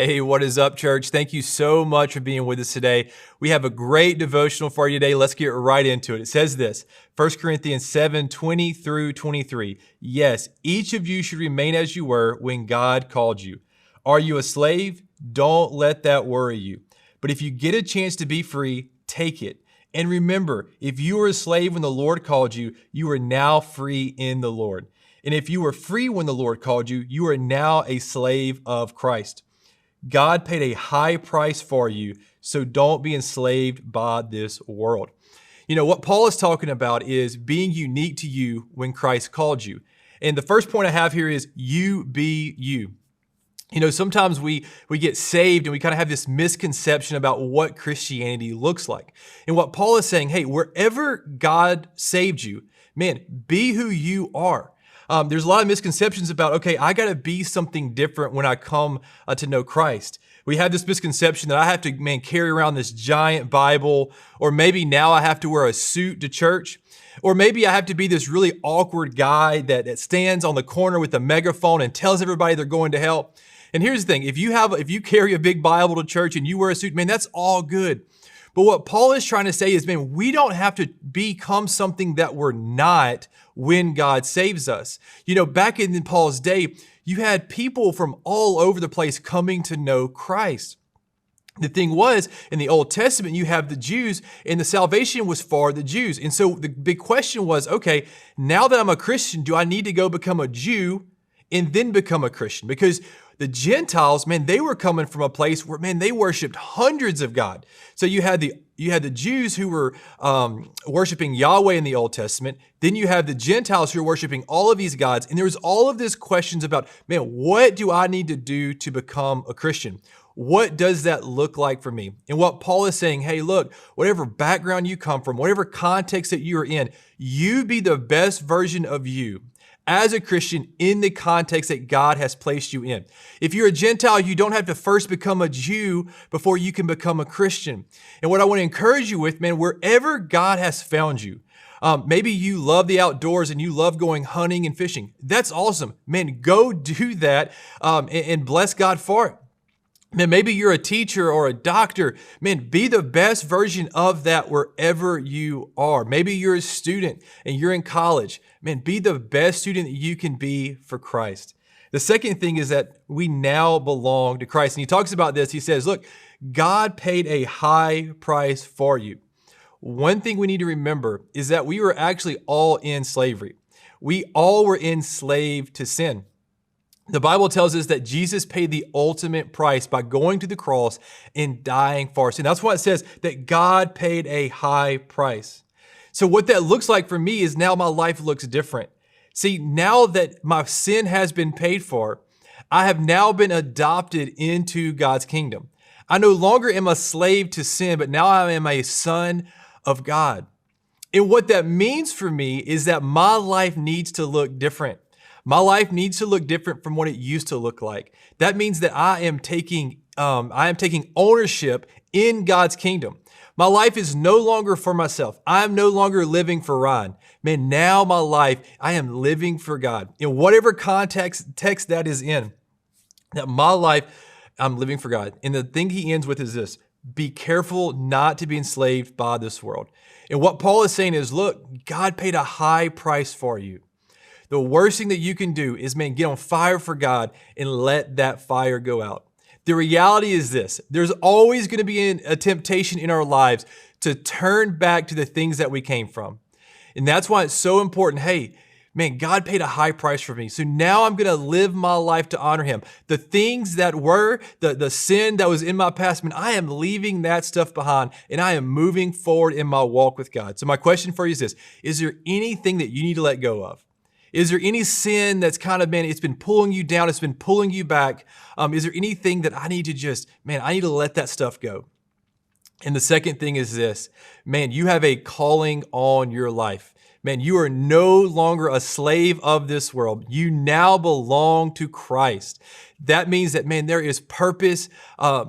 Hey, what is up, church? Thank you so much for being with us today. We have a great devotional for you today. Let's get right into it. It says this, 1 Corinthians 7:20 through 23. Yes, each of you should remain as you were when God called you. Are you a slave? Don't let that worry you. But if you get a chance to be free, take it. And remember, if you were a slave when the Lord called you, you are now free in the Lord. And if you were free when the Lord called you, you are now a slave of Christ. God paid a high price for you, so don't be enslaved by this world. You know, what Paul is talking about is being unique to you when Christ called you. And the first point I have here is you be you. You know, sometimes we get saved and we kind of have this misconception about what Christianity looks like. And what Paul is saying, hey, wherever God saved you, man, be who you are. There's a lot of misconceptions about, okay, I got to be something different when I come to know Christ. We have this misconception that I have to, carry around this giant Bible, or maybe now I have to wear a suit to church, or maybe I have to be this really awkward guy that stands on the corner with a megaphone and tells everybody they're going to hell. And here's the thing, if you carry a big Bible to church and you wear a suit, man, that's all good. But what Paul is trying to say is, man, we don't have to become something that we're not when God saves us. You know, back in Paul's day, you had people from all over the place coming to know Christ. The thing was, in the Old Testament, you have the Jews, and the salvation was for the Jews. And so the big question was, okay, now that I'm a Christian, do I need to go become a Jew and then become a Christian? Because the Gentiles, man, they were coming from a place where, man, they worshiped hundreds of God. So you had the Jews who were worshiping Yahweh in the Old Testament. Then you have the Gentiles who are worshiping all of these gods. And there was all of these questions about, man, what do I need to do to become a Christian? What does that look like for me? And what Paul is saying, hey, look, whatever background you come from, whatever context that you are in, you be the best version of you as a Christian in the context that God has placed you in. If you're a Gentile, you don't have to first become a Jew before you can become a Christian. And what I want to encourage you with, man, wherever God has found you, maybe you love the outdoors and you love going hunting and fishing. That's awesome. Man, go do that and bless God for it. Man, maybe you're a teacher or a doctor. Man, be the best version of that wherever you are. Maybe you're a student and you're in college. Man, be the best student that you can be for Christ. The second thing is that we now belong to Christ. And he talks about this. He says, look, God paid a high price for you. One thing we need to remember is that we were actually all in slavery. We all were enslaved to sin. The Bible tells us that Jesus paid the ultimate price by going to the cross and dying for us. And that's why it says that God paid a high price. So what that looks like for me is now my life looks different. See, now that my sin has been paid for, I have now been adopted into God's kingdom. I no longer am a slave to sin, but now I am a son of God. And what that means for me is that my life needs to look different. My life needs to look different from what it used to look like. That means that I am taking ownership in God's kingdom. My life is no longer for myself. I am no longer living for Ryan. Man, now my life, I am living for God. In whatever text that is in, that my life, I'm living for God. And the thing he ends with is this: be careful not to be enslaved by this world. And what Paul is saying is, look, God paid a high price for you. The worst thing that you can do is, man, get on fire for God and let that fire go out. The reality is this: there's always going to be a temptation in our lives to turn back to the things that we came from. And that's why it's so important. Hey, man, God paid a high price for me. So now I'm going to live my life to honor him. The things that were, the sin that was in my past, man, I am leaving that stuff behind and I am moving forward in my walk with God. So my question for you is this: is there anything that you need to let go of? Is there any sin that's kind of, man, it's been pulling you down, it's been pulling you back? Is there anything that I need to I need to let that stuff go? And the second thing is this: man, you have a calling on your life. Man, you are no longer a slave of this world. You now belong to Christ. That means that, man, there is purpose.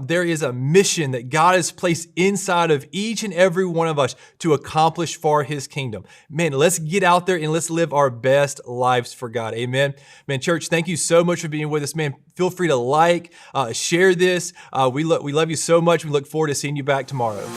There is a mission that God has placed inside of each and every one of us to accomplish for his kingdom. Man, let's get out there and let's live our best lives for God. Amen. Man, church, thank you so much for being with us. Man, feel free to share this. We love you so much. We look forward to seeing you back tomorrow.